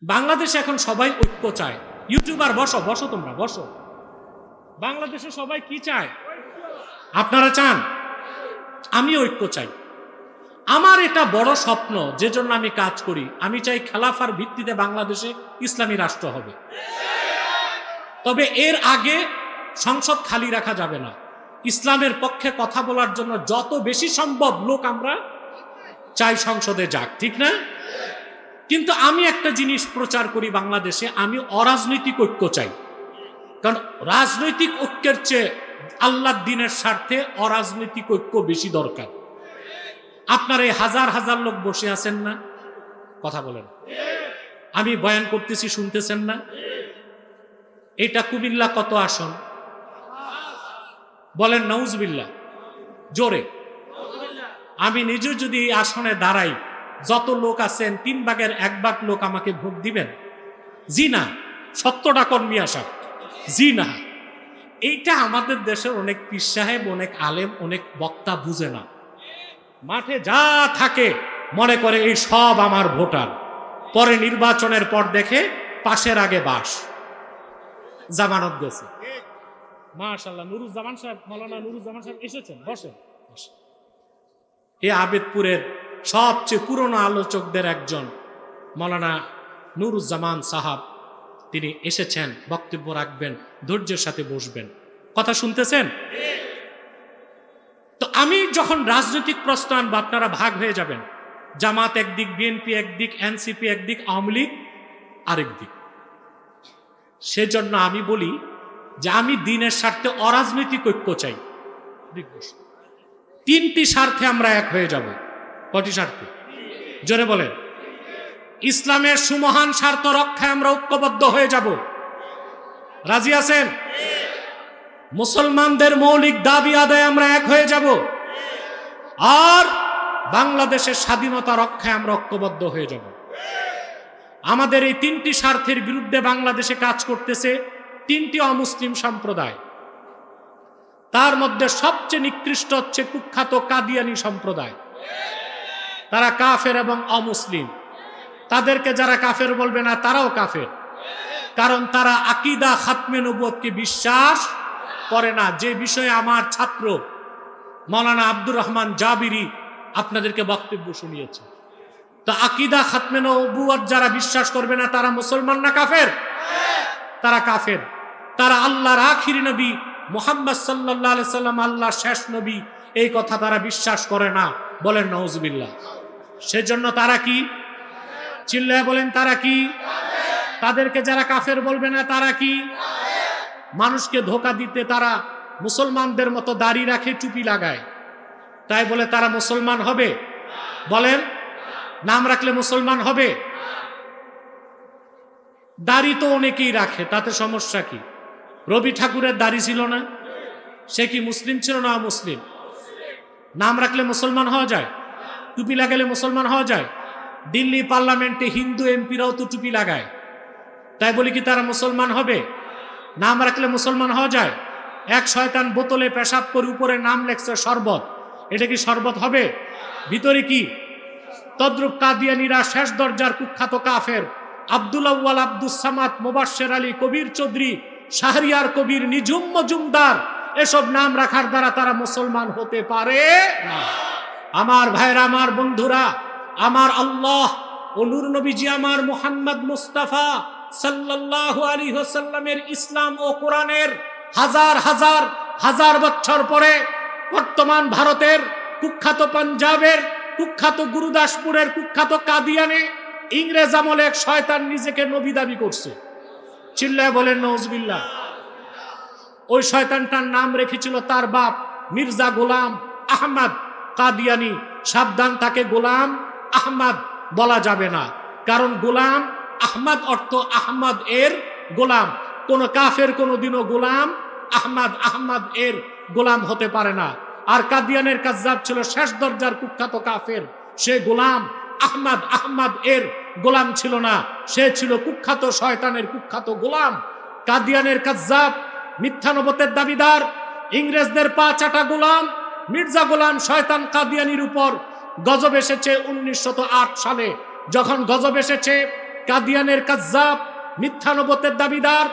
বাংলাদেশে এখন সবাই ঐক্য চায়। ইউটিউবার বসো বসো, তোমরা বসো। বাংলাদেশে সবাই কি চায়? আপনারা চান? আমি ঐক্য চাই। আমার এটা বড় স্বপ্ন, যে জন্য আমি কাজ করি। আমি চাই খেলাফার ভিত্তিতে বাংলাদেশে ইসলামী রাষ্ট্র হবে। তবে এর আগে সংসদ খালি রাখা যাবে না। ইসলামের পক্ষে কথা বলার জন্য যত বেশি সম্ভব লোক আমরা চাই সংসদে যাক, ঠিক না? কিন্তু আমি একটা জিনিস প্রচার করি বাংলাদেশে, আমি অরাজনৈতিক ঐক্য চাই। কারণ রাজনৈতিক ঐক্যের চেয়ে আল্লাহর দ্বীনের স্বার্থে অরাজনৈতিক ঐক্য বেশি দরকার। আপনার এই হাজার হাজার লোক বসে আছেন না, কথা বলেন, আমি বয়ান করতেছি, শুনতেছেন না? এটা কুমিল্লা কত আসন? বলেন নাউজুবিল্লাহ জোরে। আমি নিজে যদি এই আসনে দাঁড়াই, যত লোক আছেন 1/3 লোক আমাকে ভোট দিবেন? জি না। 70টা কর্মী আসা, জি না। এইটা আমাদের দেশের অনেক পীর সাহেব, অনেক আলেম, অনেক বক্তা বুঝে না। মাঠে যা থাকে মনে করে এই সব আমার ভোটার, পরে নির্বাচনের পর দেখে পাশের আগে বাস। জামানত গেছে, মাশাআল্লাহ। নুরুজ্জামান সাহেব, মাওলানা নুরুজ্জামান সাহেব এসেছেন, বসেন। এই আবেদপুরের সবচেয়ে পুরনো আলোচকদের একজন মাওলানা নুরুজ্জামান সাহাব, তিনি এসেছেন, বক্তব্য রাখবেন, ধৈর্যের সাথে বসবেন। কথা শুনতেছেন? তো আমি যখন রাজনৈতিক প্রশ্ন আনবো, আপনারা ভাগ হয়ে যাবেন। জামাত একদিক, বিএনপি একদিক, এনসিপি একদিক, আওয়ামী লীগ আরেক দিক। সেজন্য আমি বলি যে আমি দ্বীনের স্বার্থে অরাজনৈতিক ঐক্য চাই। 3টি স্বার্থে আমরা এক হয়ে যাব। কয়টি স্বার্থে? জোরে বলেন। ইসলামের সুমহান স্বার্থ রক্ষায় আমরা ঐক্যবদ্ধ হয়ে যাব। রাজি আছেন? মুসলমানদের মৌলিক দাবি আদায় আমরা এক হয়ে যাব। আর বাংলাদেশের স্বাধীনতা রক্ষায় আমরা ঐক্যবদ্ধ হয়ে যাব। আমাদের এই 3টি স্বার্থের বিরুদ্ধে বাংলাদেশে কাজ করতেছে 3টি অমুসলিম সম্প্রদায়। তার মধ্যে সবচেয়ে নিকৃষ্ট হচ্ছে কুখ্যাত কাদিয়ানি সম্প্রদায়। তারা কাফের এবং অমুসলিম। তাদেরকে যারা কাফের বলবে না, তারাও কাফের। কারণ তারা আকীদা খাতমে নবুয়তকে বিশ্বাস করে না, যে বিষয়ে আমার ছাত্র মাওলানা আব্দুর রহমান জাবিরি আপনাদেরকে বক্তব্য শুনিয়েছে। তো আকীদা খাতমে নবুয়ত যারা বিশ্বাস করবে না, তারা মুসলমান না কাফের? তারা কাফের। তারা আল্লাহর আখিরি নবী মুহাম্মদ সাল্লাল্লাহু আলাইহি সাল্লাম আল্লাহর শেষ নবী, এই কথা তারা বিশ্বাস করে না। বলেন নাউজুবিল্লাহ। সেজন্য তারা কি? চিল্লায় বলেন, তারা কি? তাদেরকে যারা কাফের বলবে না, তারা কি? মানুষকে ধোঁকা দিতে তারা মুসলমানদের মতো দাড়ি রাখে, টুপি লাগায়, তাই বলে তারা মুসলমান হবে? বলেন, নাম রাখলে মুসলমান হবে? দাড়ি তো অনেকেই রাখে, তাতে সমস্যা কি? রবি ঠাকুরের দাড়ি ছিল না? সে কি মুসলিম ছিল না অমুসলিম? নাম রাখলে মুসলমান হওয়া যায়? টুপি লাগালে মুসলমান হওয়া যায়? দিল্লি পার্লামেন্টে হিন্দু এমপিরাও তো টুপি লাগায়, তাই বলি কি তারা মুসলমান হবে? নাম রাখলে মুসলমান হওয়া যায়? এক শয়তান বোতলে পেশাব করে উপরে নাম লেখছে শরবত, এটা কি শরবত হবে? ভিতরে কি? তদ্রুপ কাদিয়ানীরা শেষ দরজার কুখ্যাত কাফের আব্দুল আউয়াল, আব্দুস সামাদ, মুবাশশির আলী, কবির চৌধুরী, শাহরিয়ার কবির, নিঝুম মজুমদার, এসব নাম রাখার দ্বারা তারা মুসলমান হতে পারে না। আমার ভাইরা, আমার বন্ধুরা, আমার আল্লাহ ও নূর নবীজি আমার মুহাম্মদ মুস্তাফা সাল্লাল্লাহু আলাইহি ওয়াসাল্লামের ইসলাম ও কোরআনের হাজার হাজার হাজার বছর পরে বর্তমান ভারতের কুখ্যাত পাঞ্জাবের কুখ্যাত গুরুদাসপুরের কুখ্যাত কাদিয়ানে ইংরেজ আমলে এক শয়তান নিজেকে নবী দাবি করছে। চিল্লায় বলেন নাউজুবিল্লাহ। ওই শয়তানটার নাম রেখেছিল তার বাপ মির্জা গোলাম আহমদ কাদিয়ানি। সাবধান, তাকে গোলাম আহমদ বলা যাবে না, কারণ গোলাম আহমদ অর্থ আহমদ এর গোলাম। কোন কাফের কোনদিনও গোলাম আহমদ এর গোলাম হতে পারে না। আর কাদিয়ানের কাজ্জাব ছিল শেষ দরজার কুখ্যাত কাফের, সে গোলাম আহমদ এর গোলাম ছিল না, সে ছিল কুখ্যাত শয়তানের কুখ্যাত গোলাম। কাদিয়ানের কাজ্জাব, মিথ্যা নবুয়তের দাবিদার, ইংরেজদের পা চাটা গোলাম মির্জা গোলাম শয়তান কাদিয়ানির উপর গজব এসেছে 1908 সালে। যখন গজব এসেছে কাদিয়ানের কাজ্জাব, মিথ্যা নবুয়তের দাবিদার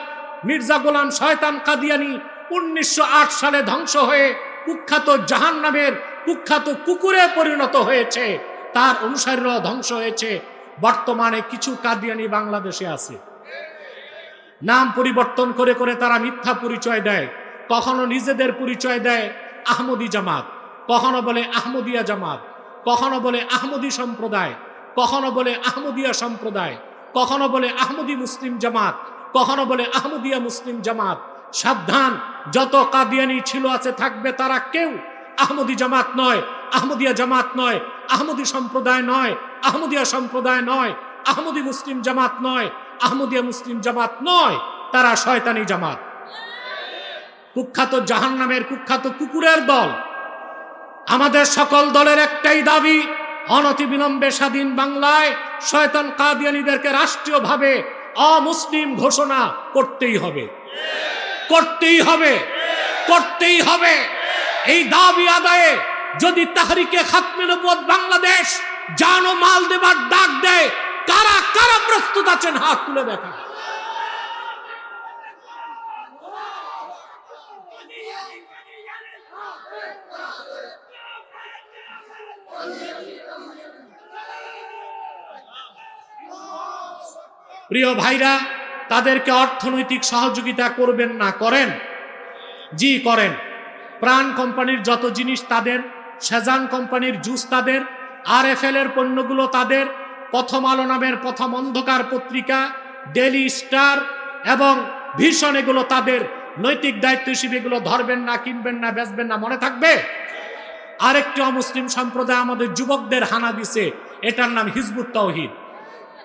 মির্জা গোলাম শয়তান কাদিয়ানি 1908 সালে ধ্বংস হয়ে কুখ্যাত জাহান্নামের কুখ্যাত কুকুরে পরিণত হয়েছে, তার অনুসারীরাও ধ্বংস হয়েছে। বর্তমানে কিছু কাদিয়ানি বাংলাদেশে আছে, নাম পরিবর্তন করে করে তারা মিথ্যা পরিচয় দেয়। কখনো নিজেদের পরিচয় দেয় আহমদী জামাত, কখনো বলে আহমদিয়া জামাত, কখনো বলে আহমদী সম্প্রদায়, কখনো বলে আহমদিয়া সম্প্রদায়, কখনো বলে আহমদী মুসলিম জামাত, কখনো বলে আহমদিয়া মুসলিম জামাত। সাবধান, যত কাদিয়ানি ছিল আছে থাকবে, তারা কেউ আহমদী জামাত নয়, আহমদিয়া জামাত নয়, আহমদী সম্প্রদায় নয়, আহমদিয়া সম্প্রদায় নয়, আহমদী মুসলিম জামাত নয়, আহমদিয়া মুসলিম জামাত নয়, তারা শয়তানি জামাত, কুখ্যাত জাহান্নামের কুখ্যাত কুকুরের দল। আমাদের সকল দলের একটাই দাবি, অনতিবিলম্বে স্বাধীন বাংলায় শয়তান কাদিয়ানীদেরকে রাষ্ট্রীয়ভাবে অমুসলিম ঘোষণা করতেই হবে, করতেই হবে, করতেই হবে। এই দাবি আদায়ে যদি তাহরিকে খাতমে নবুয়ত বাংলাদেশ জান ও মাল দেবার ডাক দেয়, কারা কারা প্রস্তুত আছেন হাত তুলে দেখা। প্রিয় ভাইরা, তাদেরকে অর্থনৈতিক সহযোগিতা করবেন না? করেন, জি করেন। প্রাণ কোম্পানির যত জিনিস তাদের, সেজান কোম্পানির জুস তাদের, RFL এর পণ্যগুলো তাদের, প্রথম আলো নামের প্রথম অন্ধকার পত্রিকা, ডেইলি স্টার এবং ভিশন এগুলো তাদের। নৈতিক দায়িত্ব হিসেবে এগুলো ধরবেন না, কিনবেন না, বেচবেন না, মনে থাকবে। আরেকটি অমুসলিম সম্প্রদায় আমাদের যুবকদের হানা দিছে, এটার নাম হিজবুত তাওহীদ।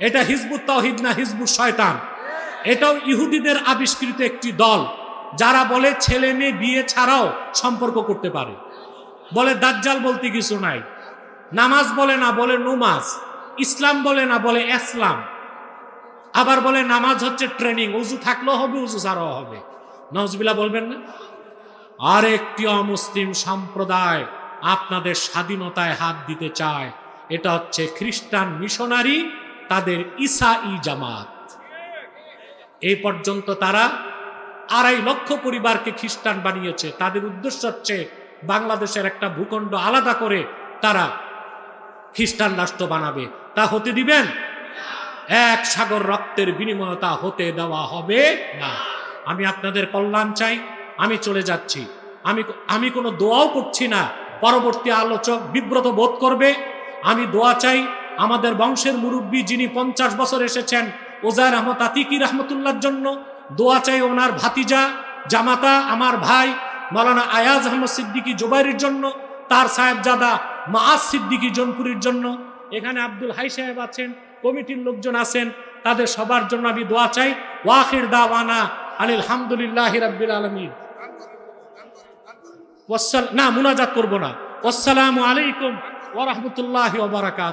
এটা হিজবুত তাওহীদ না, হিজবুত শয়তান। এটাও ইহুদিদের আবিষ্কৃত একটি দল, যারা বলে ছেলে মেয়ে বিয়ে ছাড়াও সম্পর্ক করতে পারে, বলে দাজ্জাল বলতে কিছু নাই, নামাজ বলে না, বলে নুমাজ, ইসলাম বলে না, বলে ইসলাম, আবার বলে নামাজ হচ্ছে ট্রেনিং, উজু থাকলেও হবে, উজু ছাড়াও হবে। নাউজুবিল্লাহ বলবেন না? আর একটি অমুসলিম সম্প্রদায় আপনাদের স্বাধীনতায় হাত দিতে চায়, এটা হচ্ছে খ্রিস্টান মিশনারি, তাদের ঈসাই জামাত। এই পর্যন্ত তারা 2.5 লক্ষ পরিবারকে খ্রিস্টান বানিয়েছে। তাদের উদ্দেশ্য হচ্ছে বাংলাদেশের একটা ভূখণ্ড আলাদা করে তারা খ্রিস্টান রাষ্ট্র বানাবে। তা হতে দিবেন? এক সাগর রক্তের বিনিময়ে তা হতে দেওয়া হবে না। আমি আপনাদের কল্যাণ চাই। আমি চলে যাচ্ছি। আমি কোনো দোয়াও করছি না, পরবর্তী আলোচক বিব্রত বোধ করবে। আমি দোয়া চাই আমাদের বংশের মুরব্বী যিনি 50 বছর এসেছেন, ওজায়ের আহমদ আতিকি রহমতুল্লাহর জন্য দোয়া চাই, ওনার ভাতিজা জামাতা আমার ভাই মাওলানা আয়াজ আহমদ সিদ্দিকী জুবাইরের জন্য, তার সাহেবজাদা মাআজ সিদ্দিকী জোনপুরীর জন্য, এখানে আব্দুল হাই সাহেব আছেন, কমিটির লোকজন আছেন, তাদের সবার জন্য আমি দোয়া চাই। ওয়াখির দাওয়ানা আলহামদুলিল্লাহি রাব্বিল আলামিন। না, মুনাজাত করব না। আসসালামু আলাইকুম ওয়া রাহমাতুল্লাহি ওয়া বারাকাতুহু।